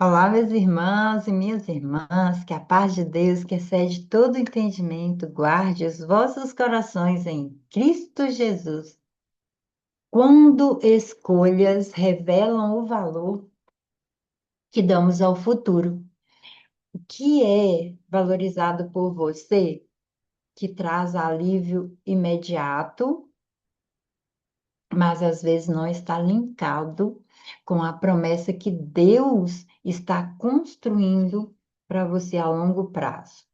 Olá, meus irmãos e minhas irmãs, que a paz de Deus, que excede todo entendimento, guarde os vossos corações em Cristo Jesus. Quando escolhas revelam o valor que damos ao futuro, o que é valorizado por você, que traz alívio imediato, mas às vezes não está linkado com a promessa que Deus está construindo para você a longo prazo.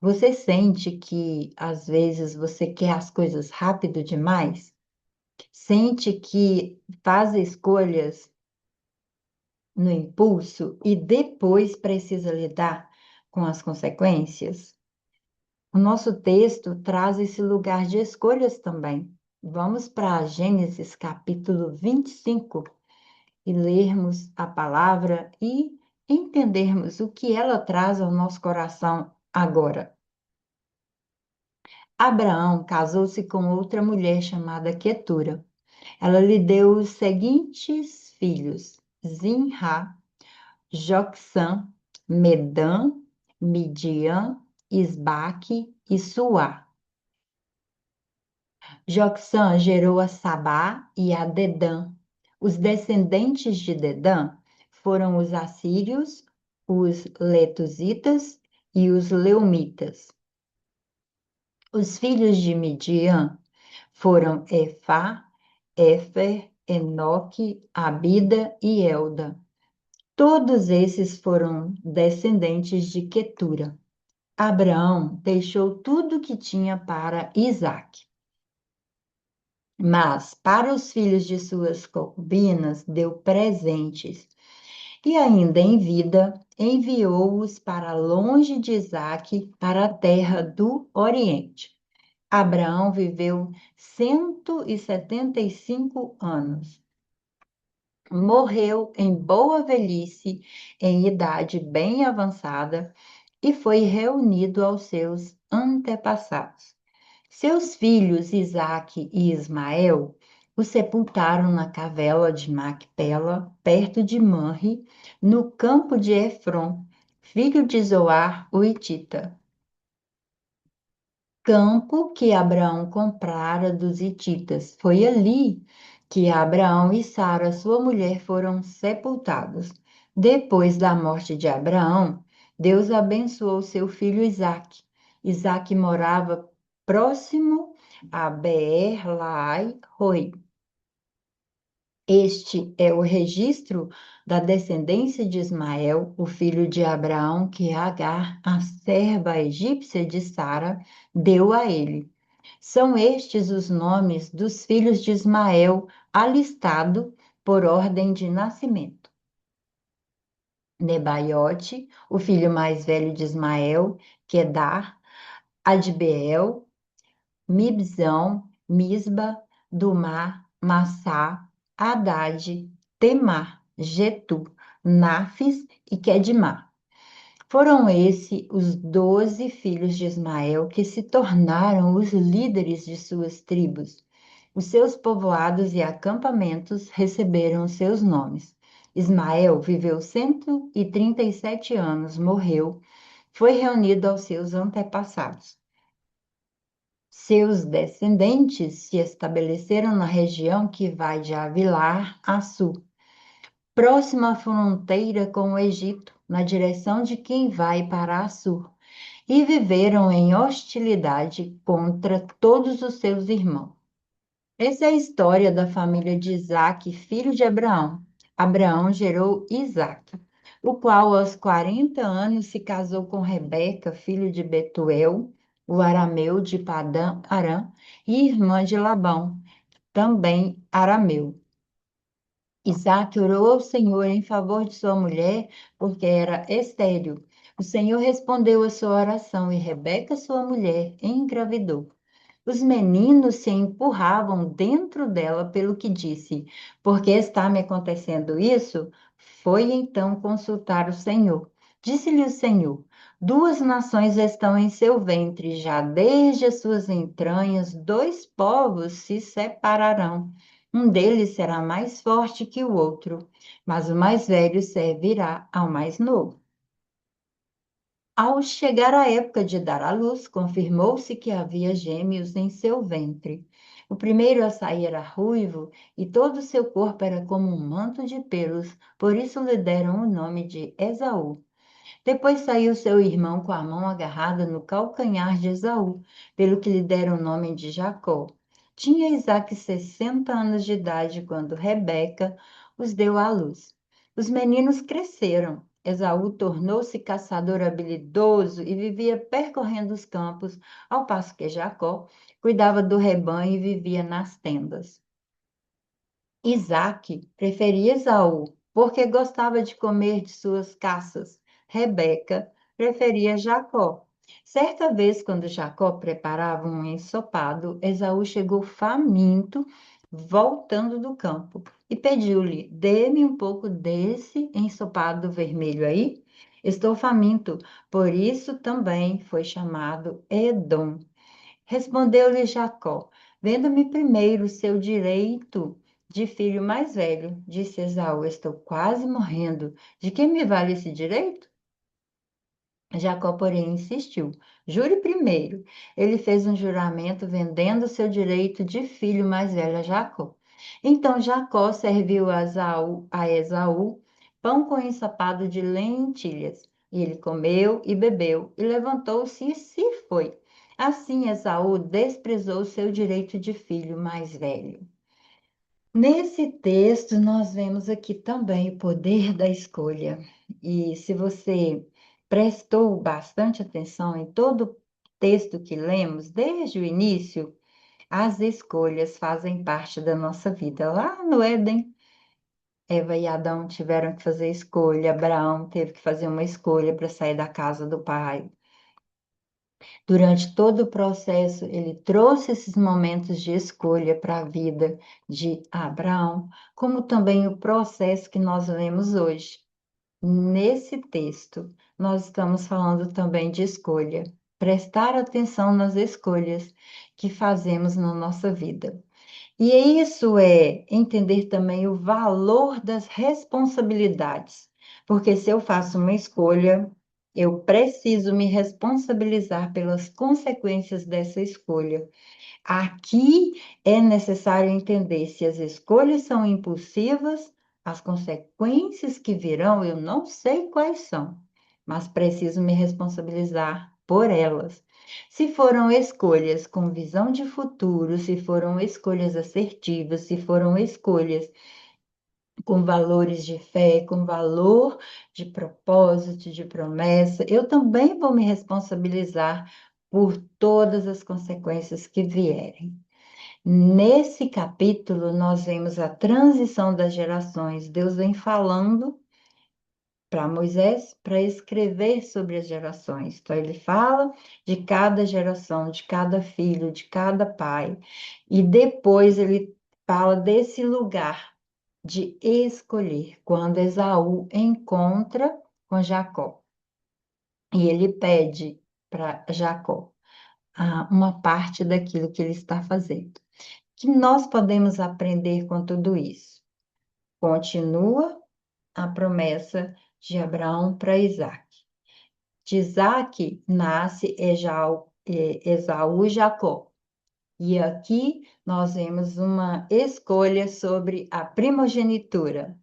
Você sente que às vezes você quer as coisas rápido demais? Sente que faz escolhas no impulso e depois precisa lidar com as consequências? O nosso texto traz esse lugar de escolhas também. Vamos para Gênesis capítulo 25 e lermos a palavra e entendermos o que ela traz ao nosso coração agora. Abraão casou-se com outra mulher chamada Quetura. Ela lhe deu os seguintes filhos: Zinra, Jocsã, Medã, Midian, Isbaque e Suá. Jocsã gerou a Sabá e a Dedã. Os descendentes de Dedã foram os assírios, os letusitas e os leumitas. Os filhos de Midian foram Efá, Éfer, Enoque, Abida e Elda. Todos esses foram descendentes de Quetura. Abraão deixou tudo que tinha para Isaque, mas para os filhos de suas concubinas deu presentes e ainda em vida enviou-os para longe de Isaque, para a terra do Oriente. Abraão viveu 175 anos. Morreu em boa velhice, em idade bem avançada, e foi reunido aos seus antepassados. Seus filhos Isaque e Ismael o sepultaram na cavela de Macpela, perto de Manre, no campo de Efron, filho de Zoar, o Hitita, campo que Abraão comprara dos hititas. Foi ali que Abraão e Sara, sua mulher, foram sepultados. Depois da morte de Abraão, Deus abençoou seu filho Isaque. Isaque morava próximo a Beer-Lahai-Roi. Este é o registro da descendência de Ismael, o filho de Abraão, que Agar, a serva egípcia de Sara, deu a ele. São estes os nomes dos filhos de Ismael, alistado por ordem de nascimento. Nebaiote, o filho mais velho de Ismael, Quedar, Adbeel, Mibzão, Misba, Dumá, Massá, Haddad, Temar, Getu, Nafis e Quedmá. Foram esses os 12 filhos de Ismael que se tornaram os líderes de suas tribos. Os seus povoados e acampamentos receberam seus nomes. Ismael viveu 137 anos, morreu, foi reunido aos seus antepassados. Seus descendentes se estabeleceram na região que vai de Avilar a Sul, próxima à fronteira com o Egito, na direção de quem vai para Assur, e viveram em hostilidade contra todos os seus irmãos. Essa é a história da família de Isaque, filho de Abraão. Abraão gerou Isaque, o qual aos 40 anos se casou com Rebeca, filho de Betuel, o arameu de Padã Arã, e irmã de Labão, também arameu. Isaque orou ao Senhor em favor de sua mulher, porque era estéril. O Senhor respondeu a sua oração e Rebeca, sua mulher, engravidou. Os meninos se empurravam dentro dela pelo que disse, porque está me acontecendo isso? Foi então consultar o Senhor. Disse-lhe o Senhor: duas nações estão em seu ventre, já desde as suas entranhas, dois povos se separarão. Um deles será mais forte que o outro, mas o mais velho servirá ao mais novo. Ao chegar a época de dar à luz, confirmou-se que havia gêmeos em seu ventre. O primeiro a sair era ruivo e todo o seu corpo era como um manto de pelos, por isso lhe deram o nome de Esaú. Depois saiu seu irmão com a mão agarrada no calcanhar de Esaú, pelo que lhe deram o nome de Jacó. Tinha Isaque 60 anos de idade quando Rebeca os deu à luz. Os meninos cresceram. Esaú tornou-se caçador habilidoso e vivia percorrendo os campos, ao passo que Jacó cuidava do rebanho e vivia nas tendas. Isaque preferia Esaú, porque gostava de comer de suas caças. Rebeca preferia Jacó. Certa vez, quando Jacó preparava um ensopado, Esaú chegou faminto, voltando do campo, e pediu-lhe: Dê-me um pouco desse ensopado vermelho aí. Estou faminto, por isso também foi chamado Edom. Respondeu-lhe Jacó: Venda-me primeiro o seu direito de filho mais velho. Disse Esaú: Estou quase morrendo. De que me vale esse direito? Jacó, porém, insistiu: Jure primeiro. Ele fez um juramento vendendo seu direito de filho mais velho a Jacó. Então Jacó serviu a Esaú pão com ensopado de lentilhas. E ele comeu e bebeu, e levantou-se e se foi. Assim Esaú desprezou seu direito de filho mais velho. Nesse texto, nós vemos aqui também o poder da escolha. E se você prestou bastante atenção em todo o texto que lemos, desde o início, as escolhas fazem parte da nossa vida. Lá no Éden, Eva e Adão tiveram que fazer escolha, Abraão teve que fazer uma escolha para sair da casa do pai. Durante todo o processo, ele trouxe esses momentos de escolha para a vida de Abraão, como também o processo que nós lemos hoje. Nesse texto, nós estamos falando também de escolha. Prestar atenção nas escolhas que fazemos na nossa vida. E isso é entender também o valor das responsabilidades, porque se eu faço uma escolha, eu preciso me responsabilizar pelas consequências dessa escolha. Aqui é necessário entender se as escolhas são impulsivas, as consequências que virão, eu não sei quais são, mas preciso me responsabilizar por elas. Se foram escolhas com visão de futuro, se foram escolhas assertivas, se foram escolhas com valores de fé, com valor de propósito, de promessa, eu também vou me responsabilizar por todas as consequências que vierem. Nesse capítulo, nós vemos a transição das gerações. Deus vem falando para Moisés para escrever sobre as gerações. Então, ele fala de cada geração, de cada filho, de cada pai. E depois ele fala desse lugar de escolher, quando Esaú encontra com Jacó. E ele pede para Jacó uma parte daquilo que ele está fazendo. Que nós podemos aprender com tudo isso? Continua a promessa de Abraão para Isaac. De Isaac nasce Esaú e Jacó. E aqui nós vemos uma escolha sobre a primogenitura.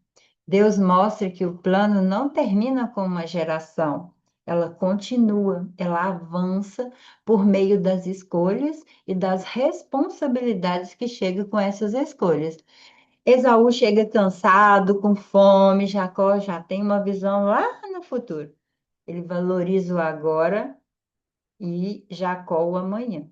Deus mostra que o plano não termina com uma geração, ela continua, ela avança por meio das escolhas e das responsabilidades que chegam com essas escolhas. Esaú chega cansado, com fome, Jacó já tem uma visão lá no futuro. Ele valoriza o agora e Jacó o amanhã.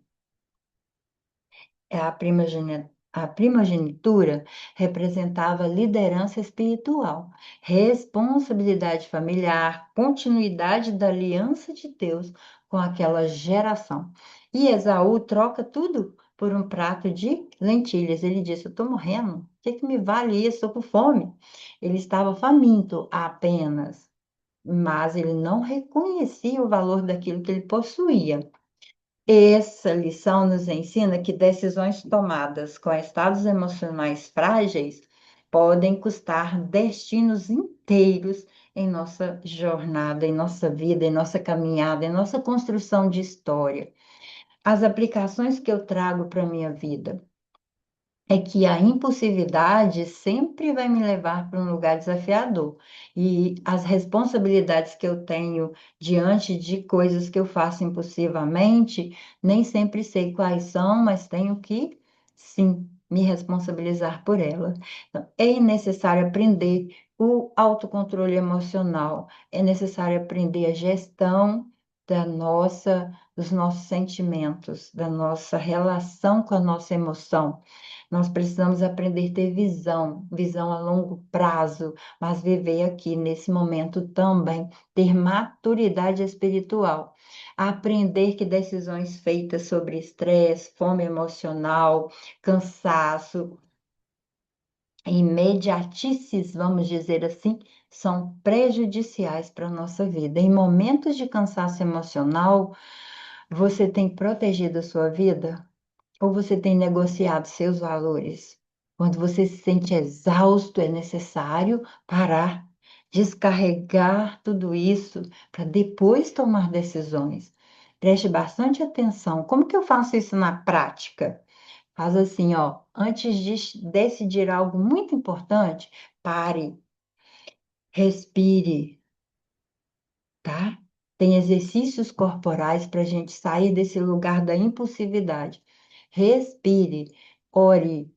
A primogenitura representava liderança espiritual, responsabilidade familiar, continuidade da aliança de Deus com aquela geração. E Esaú troca tudo por um prato de lentilhas. Ele disse: Eu estou morrendo, o que me vale isso? Estou com fome. Ele estava faminto apenas, mas ele não reconhecia o valor daquilo que ele possuía. Essa lição nos ensina que decisões tomadas com estados emocionais frágeis podem custar destinos inteiros em nossa jornada, em nossa vida, em nossa caminhada, em nossa construção de história. As aplicações que eu trago para a minha vida é que a impulsividade sempre vai me levar para um lugar desafiador. E as responsabilidades que eu tenho diante de coisas que eu faço impulsivamente, nem sempre sei quais são, mas tenho que, sim, me responsabilizar por ela. Então, é necessário aprender o autocontrole emocional, é necessário aprender a gestão dos nossos sentimentos, da nossa relação com a nossa emoção. Nós precisamos aprender a ter visão, visão a longo prazo, mas viver aqui nesse momento também, ter maturidade espiritual, aprender que decisões feitas sobre estresse, fome emocional, cansaço, imediatices, vamos dizer assim, são prejudiciais para a nossa vida. Em momentos de cansaço emocional, você tem protegido a sua vida? Ou você tem negociado seus valores? Quando você se sente exausto, é necessário parar, descarregar tudo isso para depois tomar decisões. Preste bastante atenção. Como que eu faço isso na prática? Faz assim, ó, antes de decidir algo muito importante, pare, respire, tá? Tem exercícios corporais para a gente sair desse lugar da impulsividade. Respire, ore.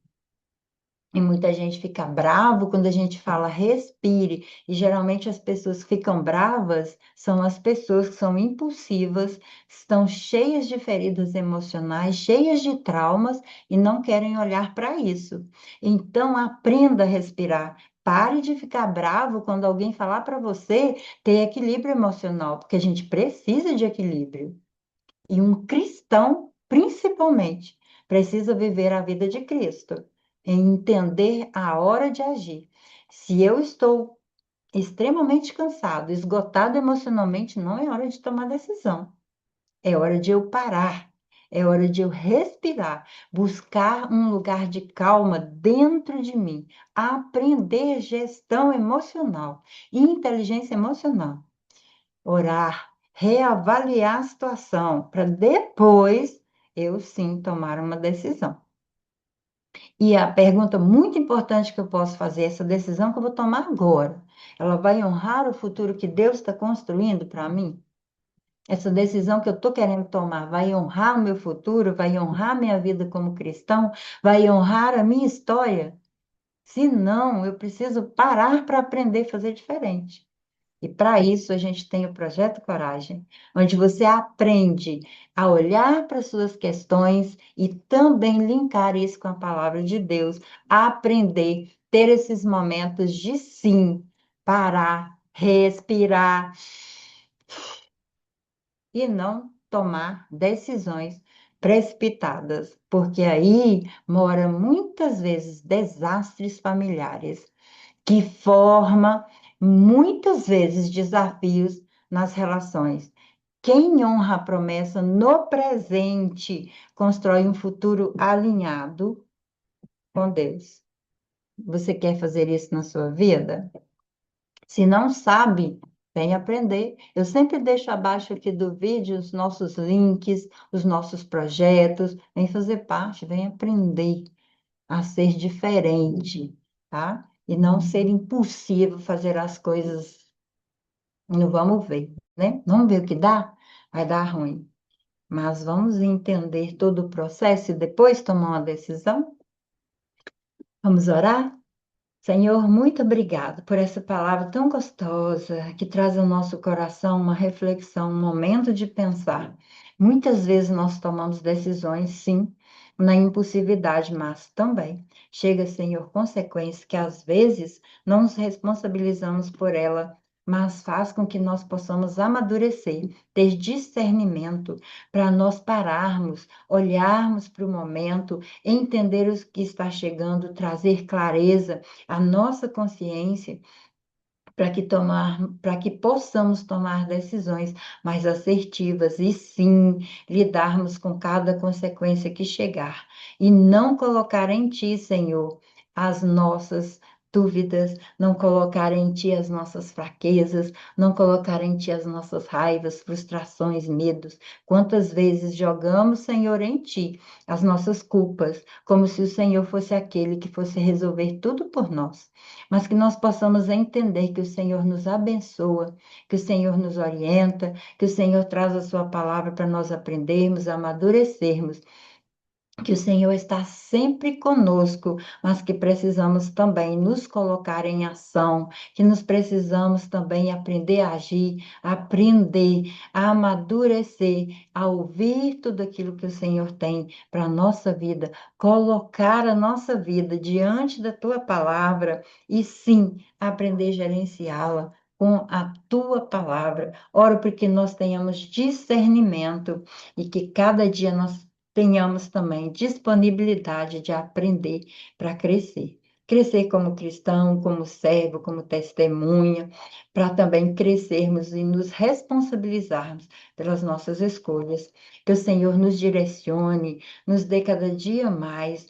E muita gente fica bravo quando a gente fala respire. E geralmente as pessoas que ficam bravas são as pessoas que são impulsivas, estão cheias de feridas emocionais, cheias de traumas e não querem olhar para isso. Então aprenda a respirar. Pare de ficar bravo quando alguém falar para você ter equilíbrio emocional, porque a gente precisa de equilíbrio. E um cristão, principalmente, precisa viver a vida de Cristo, em entender a hora de agir. Se eu estou extremamente cansado, esgotado emocionalmente, não é hora de tomar decisão. É hora de eu parar. É hora de eu respirar, buscar um lugar de calma dentro de mim, aprender gestão emocional e inteligência emocional, orar, reavaliar a situação, para depois eu sim tomar uma decisão. E a pergunta muito importante que eu posso fazer, essa decisão que eu vou tomar agora, ela vai honrar o futuro que Deus está construindo para mim? Essa decisão que eu estou querendo tomar vai honrar o meu futuro, vai honrar minha vida como cristão, vai honrar a minha história? Se não, eu preciso parar para aprender a fazer diferente. E para isso a gente tem o Projeto Coragem, onde você aprende a olhar para suas questões e também linkar isso com a palavra de Deus, a aprender, ter esses momentos de sim, parar, respirar e não tomar decisões precipitadas, porque aí mora muitas vezes desastres familiares que forma muitas vezes desafios nas relações. Quem honra a promessa no presente constrói um futuro alinhado com Deus. Você quer fazer isso na sua vida? Se não sabe, vem aprender. Eu sempre deixo abaixo aqui do vídeo os nossos links, os nossos projetos. Vem fazer parte, vem aprender a ser diferente, tá? E não ser impulsivo, fazer as coisas. Não vamos ver, né? Vamos ver o que dá? Vai dar ruim. Mas vamos entender todo o processo e depois tomar uma decisão? Vamos orar? Senhor, muito obrigado por essa palavra tão gostosa que traz ao nosso coração uma reflexão, um momento de pensar. Muitas vezes nós tomamos decisões, sim, na impulsividade, mas também chega, Senhor, consequências que às vezes não nos responsabilizamos por ela, mas faz com que nós possamos amadurecer, ter discernimento para nós pararmos, olharmos para o momento, entender o que está chegando, trazer clareza a nossa consciência para que possamos tomar decisões mais assertivas e sim lidarmos com cada consequência que chegar e não colocar em ti, Senhor, as nossas dúvidas, não colocar em ti as nossas fraquezas, não colocar em ti as nossas raivas, frustrações, medos. Quantas vezes jogamos, Senhor, em ti as nossas culpas, como se o Senhor fosse aquele que fosse resolver tudo por nós, mas que nós possamos entender que o Senhor nos abençoa, que o Senhor nos orienta, que o Senhor traz a sua palavra para nós aprendermos, amadurecermos, que o Senhor está sempre conosco, mas que precisamos também nos colocar em ação, que nos precisamos também aprender a agir, aprender a amadurecer, a ouvir tudo aquilo que o Senhor tem para a nossa vida, colocar a nossa vida diante da tua palavra e sim aprender a gerenciá-la. Com a tua palavra, oro porque nós tenhamos discernimento e que cada dia nós tenhamos também disponibilidade de aprender para crescer. Crescer como cristão, como servo, como testemunha, para também crescermos e nos responsabilizarmos pelas nossas escolhas. Que o Senhor nos direcione, nos dê cada dia mais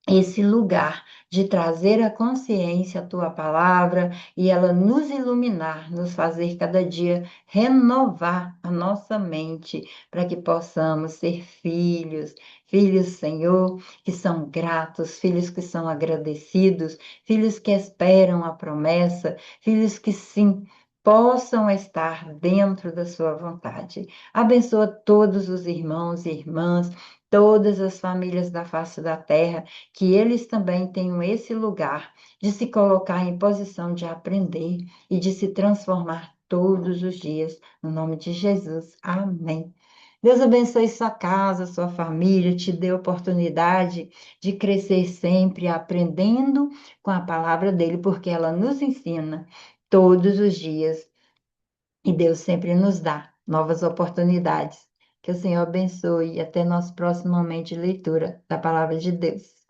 esse lugar de trazer à consciência a tua palavra e ela nos iluminar, nos fazer cada dia renovar a nossa mente para que possamos ser filhos, filhos, Senhor, que são gratos, filhos que são agradecidos, filhos que esperam a promessa, filhos que sim possam estar dentro da sua vontade. Abençoa todos os irmãos e irmãs, todas as famílias da face da terra, que eles também tenham esse lugar de se colocar em posição de aprender e de se transformar todos os dias, no nome de Jesus. Amém. Deus abençoe sua casa, sua família, te dê oportunidade de crescer sempre aprendendo com a palavra dele, porque ela nos ensina todos os dias e Deus sempre nos dá novas oportunidades. Que o Senhor abençoe e até nosso próximo momento de leitura da palavra de Deus.